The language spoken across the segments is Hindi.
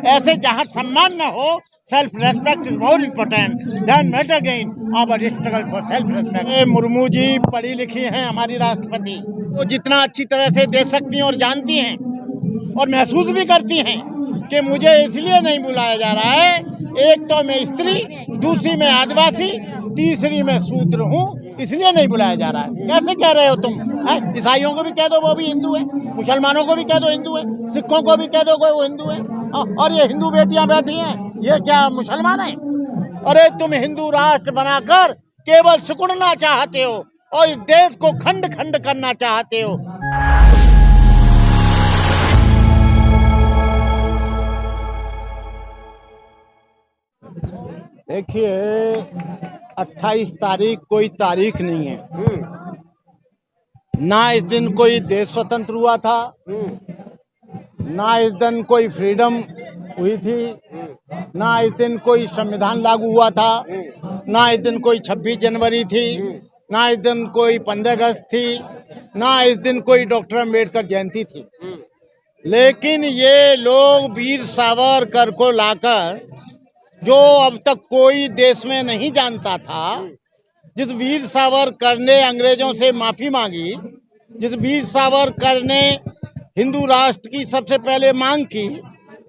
ऐसे जहाँ सम्मान न हो, self respect is more important than metal gain our struggle for self respect. Murmu ji पढ़ी लिखी हैं, हमारी राष्ट्रपति, वो जितना अच्छी तरह से दे सकती हैं और जानती हैं और महसूस भी करती हैं कि मुझे इसलिए नहीं बुलाया जा रहा है, एक तो मैं स्त्री, दूसरी मैं आदिवासी, तीसरी मैं शूद्र हूँ, इसलिए नहीं बुलाया जा रहा है। कैसे कह रहे हो तुम? ईसाइयों को भी कह दो वो भी हिंदू है, मुसलमानों को भी कह दो हिंदू है, सिखों को भी कह दो वो हिंदू है, और ये हिंदू बेटियां बैठी हैं, ये क्या मुसलमान है? अरे तुम हिंदू राष्ट्र बनाकर केवल सिकुड़ना चाहते हो और इस देश को खंड खंड करना चाहते हो। देखिए 28 तारीख कोई तारीख नहीं है, ना इस दिन कोई देश स्वतंत्र हुआ था, ना इस दिन कोई फ्रीडम हुई थी, ना इस दिन कोई संविधान लागू हुआ था, ना इस दिन कोई 26 जनवरी थी, ना इस दिन कोई 15 अगस्त थी, ना इस दिन कोई डॉक्टर अम्बेडकर जयंती थी। लेकिन ये लोग वीर सावरकर को लाकर, जो अब तक कोई देश में नहीं जानता था, जिस वीर सावरकर ने अंग्रेजों से माफी मांगी, जिस वीर सावरकर ने हिंदू राष्ट्र की सबसे पहले मांग की,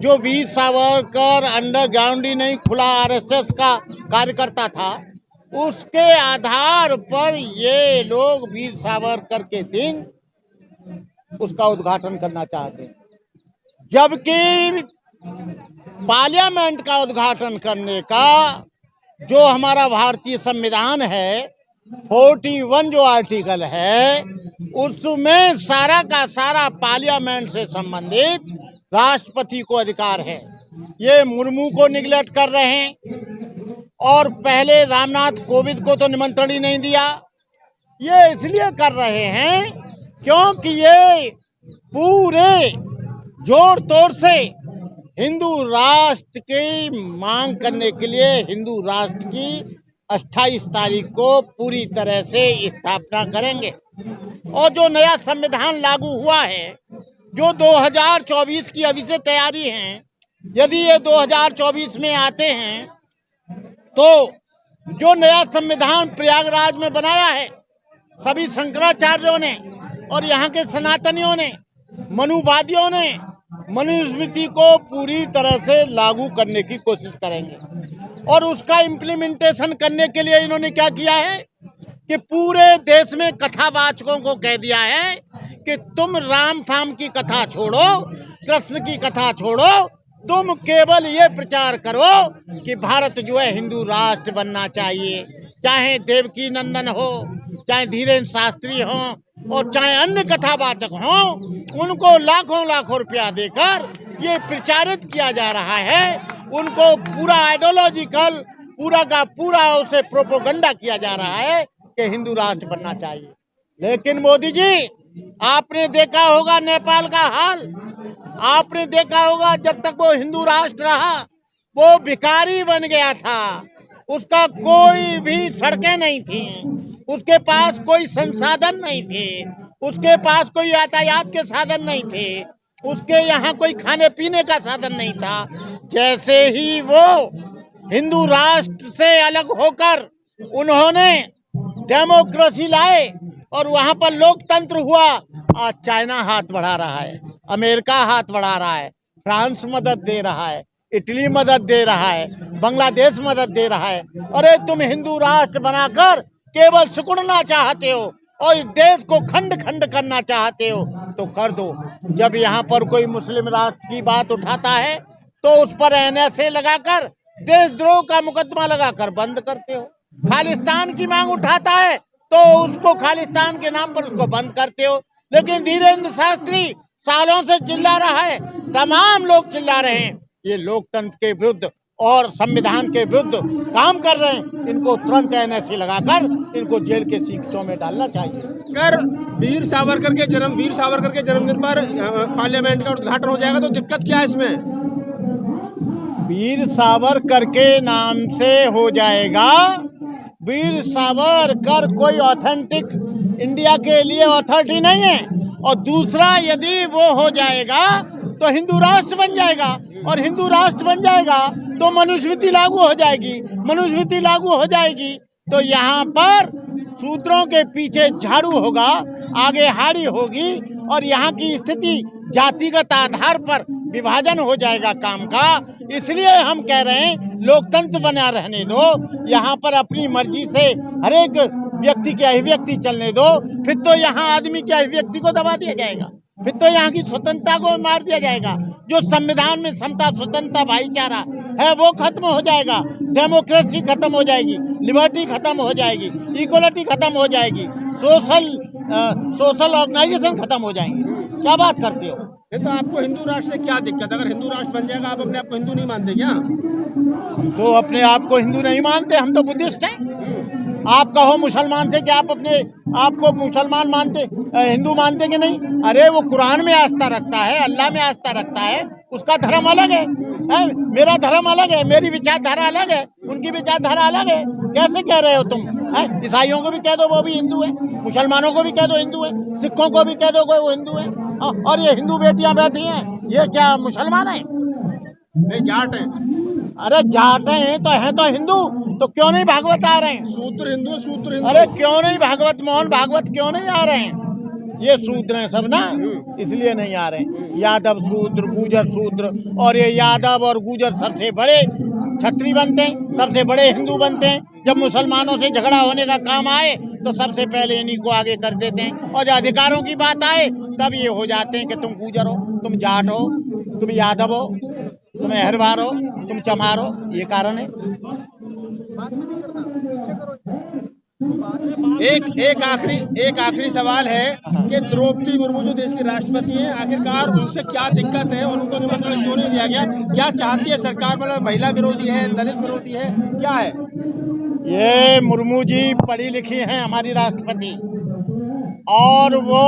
जो वीर सावरकर अंडरग्राउंड ही नहीं खुला आरएसएस का कार्यकर्ता था, उसके आधार पर ये लोग वीर सावरकर के दिन उसका उद्घाटन करना चाहते हैं, जबकि पार्लियामेंट का उद्घाटन करने का जो हमारा भारतीय संविधान है, 41 जो आर्टिकल है, उसमें सारा का सारा पार्लियामेंट से संबंधित राष्ट्रपति को अधिकार है। ये मुर्मू को निगलेक्ट कर रहे हैं और पहले रामनाथ कोविंद को तो निमंत्रण ही नहीं दिया। ये इसलिए कर रहे हैं क्योंकि ये पूरे जोर तोड़ से हिंदू राष्ट्र की मांग करने के लिए हिंदू राष्ट्र की 28 तारीख को पूरी तरह से स्थापना करेंगे। और जो नया संविधान लागू हुआ है, जो 2024 की अभी से तैयारी है, यदि ये 2024 में आते हैं तो जो नया संविधान प्रयागराज में बनाया है सभी शंकराचार्यों ने और यहाँ के सनातनियों ने, मनुवादियों ने, मनुस्मृति को पूरी तरह से लागू करने की कोशिश करेंगे। और उसका इम्प्लीमेंटेशन करने के लिए इन्होंने क्या किया है कि पूरे देश में कथावाचकों को कह दिया है कि तुम राम फाम की कथा छोड़ो, कृष्ण की कथा छोड़ो, तुम केवल ये प्रचार करो कि भारत जो है हिंदू राष्ट्र बनना चाहिए। चाहे देवकी नंदन हो, चाहे धीरेन्द्र शास्त्री हो और चाहे अन्य कथावाचक हों, उनको लाखों लाखों रुपया देकर ये प्रचारित किया जा रहा है। उनको पूरा आइडियोलॉजिकल पूरा का पूरा उसे प्रोपोगंडा किया जा रहा है कि हिंदू राष्ट्र बनना चाहिए। लेकिन मोदी जी, आपने देखा होगा नेपाल का हाल, आपने देखा होगा जब तक वो हिंदू राष्ट्र रहा वो भिखारी बन गया था। उसका कोई भी सड़कें नहीं थी, उसके पास कोई संसाधन नहीं थे, उसके पास कोई यातायात के साधन नहीं थे, उसके यहाँ कोई खाने पीने का साधन नहीं था। जैसे ही वो हिंदू राष्ट्र से अलग होकर उन्होंने डेमोक्रेसी लाए और वहाँ पर लोकतंत्र हुआ, आज चाइना हाथ बढ़ा रहा है, अमेरिका हाथ बढ़ा रहा है, फ्रांस मदद दे रहा है, इटली मदद दे रहा है, बांग्लादेश मदद दे रहा है। अरे तुम हिंदू राष्ट्र बनाकर केवल सिकुड़ना चाहते हो और इस देश को खंड खंड करना चाहते हो तो कर दो। जब यहाँ पर कोई मुस्लिम राष्ट्र की बात उठाता है तो उस पर एनएसए लगाकर, देशद्रोह का मुकदमा लगाकर बंद करते हो। खालिस्तान की मांग उठाता है तो उसको खालिस्तान के नाम पर उसको बंद करते हो। लेकिन धीरेन्द्र शास्त्री सालों से चिल्ला रहा है, तमाम लोग चिल्ला रहे हैं, ये लोकतंत्र के विरुद्ध और संविधान के विरुद्ध काम कर रहे हैं। इनको तुरंत एनएसए लगाकर इनको जेल के सीटों में डालना चाहिए। अगर वीर सावरकर के जन्मदिन पर पार्लियामेंट का उद्घाटन हो जाएगा तो दिक्कत क्या है इसमें? वीर सावरकर के नाम से हो जाएगा। वीर सावरकर कोई ऑथेंटिक इंडिया के लिए अथॉरिटी नहीं है। और दूसरा, यदि वो हो जाएगा तो हिंदू राष्ट्र बन जाएगा। और हिंदू राष्ट्र बन जाएगा तो मनुस्मृति लागू हो जाएगी। मनुस्मृति लागू हो जाएगी तो यहाँ पर शूद्रों के पीछे झाड़ू होगा, आगे हाड़ी होगी और यहाँ की स्थिति जातिगत आधार पर विभाजन हो जाएगा काम का। इसलिए हम कह रहे हैं लोकतंत्र बना रहने दो, यहाँ पर अपनी मर्जी से हर एक व्यक्ति की अभिव्यक्ति चलने दो। फिर तो यहाँ आदमी की अभिव्यक्ति को दबा दिया जाएगा, फिर तो यहाँ की स्वतंत्रता को मार दिया जाएगा। जो संविधान में समता, स्वतंत्रता, भाईचारा है वो खत्म हो जाएगा, डेमोक्रेसी खत्म हो जाएगी, लिबर्टी खत्म हो जाएगी, इक्वलिटी खत्म हो जाएगी, सोशल ऑर्गेनाइजेशन खत्म हो जाएंगे। क्या बात करते हो? ये तो आपको हिंदू राष्ट्र से क्या दिक्कत? अगर हिंदू राष्ट्र बन जाएगा आप अपने आप को हिंदू नहीं मानते क्या? हम तो अपने आप को हिंदू नहीं मानते, हम तो बुद्धिस्ट हैं। आप कहो मुसलमान से कि आप अपने आप को मुसलमान मानते, हिंदू मानते कि नहीं? अरे वो कुरान में आस्था रखता है, अल्लाह में आस्था रखता है, उसका धर्म अलग है, मेरा धर्म अलग है, मेरी विचारधारा अलग है, उनकी विचारधारा अलग है। कैसे कह रहे हो तुम? ईसाइयों को भी कह दो वो भी हिंदू है, मुसलमानों को भी कह दो हिंदू है, सिखों को भी कह दो कोई वो हिंदू है। और ये हिंदू बेटियां बैठी हैं, ये क्या मुसलमान है? नहीं, जाट है। अरे जाट हैं तो हिंदू, तो क्यों नहीं भागवत आ रहे हैं? सूत्र हिंदू, सूत्र हिंदू। अरे क्यों नहीं भागवत, मोहन भागवत क्यों नहीं आ रहे हैं? ये शूद्र हैं सब ना, इसलिए नहीं आ रहे हैं। यादव शूद्र, गुजर शूद्र, और ये यादव और गुजर सबसे बड़े छत्री बनते हैं, सबसे बड़े हिंदू बनते हैं। जब मुसलमानों से झगड़ा होने का काम आए तो सबसे पहले इन्हीं को आगे कर देते हैं, और जब अधिकारों की बात आए तब ये हो जाते हैं कि तुम गुजर हो, तुम जाट हो, तुम यादव हो, तुम अहरवार हो, तुम चमार हो। ये कारण है। एक आखिरी सवाल है कि द्रौपदी मुर्मू जो देश की राष्ट्रपति हैं, आखिरकार उनसे क्या दिक्कत है और उनको निमंत्रण क्यों नहीं दिया गया? क्या चाहती है सरकार? मतलब महिला विरोधी है, दलित विरोधी है, क्या है? ये मुर्मू जी पढ़ी लिखी हैं, हमारी राष्ट्रपति, और वो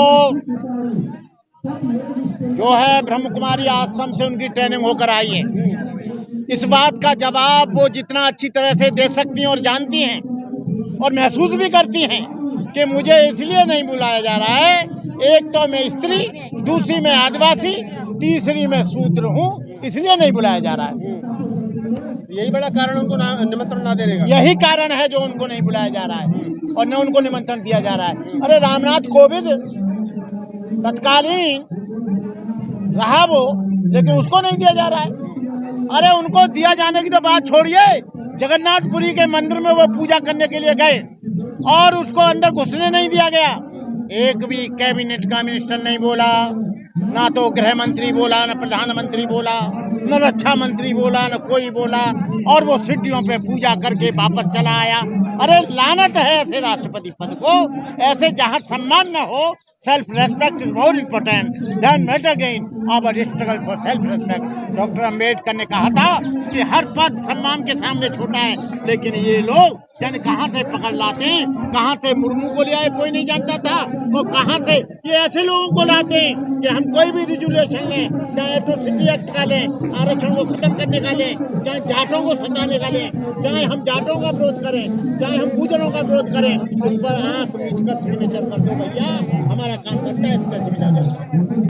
जो है ब्रह्म कुमारी आश्रम से उनकी ट्रेनिंग होकर आई है। इस बात का जवाब वो जितना अच्छी तरह से दे सकती हैं और जानती हैं और महसूस भी करती हैं कि मुझे इसलिए नहीं बुलाया जा रहा है, एक तो मैं स्त्री, दूसरी मैं आदिवासी, तीसरी मैं शूद्र हूँ, इसलिए नहीं बुलाया जा रहा है। यही बड़ा कारण उनको निमंत्रण ना देने का? यही कारण है जो उनको नहीं बुलाया जा रहा है और न उनको निमंत्रण दिया जा रहा है। अरे रामनाथ कोविंद तत्कालीन रहा वो, लेकिन उसको नहीं दिया जा रहा है। अरे उनको दिया जाने की तो बात छोड़िए, जगन्नाथपुरी के मंदिर में वो पूजा करने के लिए गए और उसको अंदर घुसने नहीं दिया गया। एक भी कैबिनेट का मिनिस्टर नहीं बोला, ना तो गृह मंत्री बोला, न प्रधानमंत्री बोला, न रक्षा मंत्री बोला, न कोई बोला, और वो सीढ़ियों पे पूजा करके वापस चला आया। अरे लानत है ऐसे राष्ट्रपति पद को, ऐसे जहां सम्मान न हो। Self respect is more important than matter gain our struggle for self respect. Doctor Ambedkar ने कहा था कि हर पद सम्मान के सामने छोटा है, लेकिन ये लोग जाने कहाँ से पकड़ लाते हैं, कहाँ से मुर्मू को ले आए कोई नहीं जानता था, और कहाँ से ये ऐसे लोगों को लाते हैं कि हम कोई भी रिजोल्यूशन लें, चाहे एट्रोसिटी एक्ट का लें, आरक्षण को खत्म करने का लें, चाहे जाटों को सताने का लें, चाहे हम जाटों का विरोध करें, चाहे हम गुजरों का विरोध करें, उस पर आँख मीच कर सिग्नेचर कर दो भैया, हमारा काम करता है।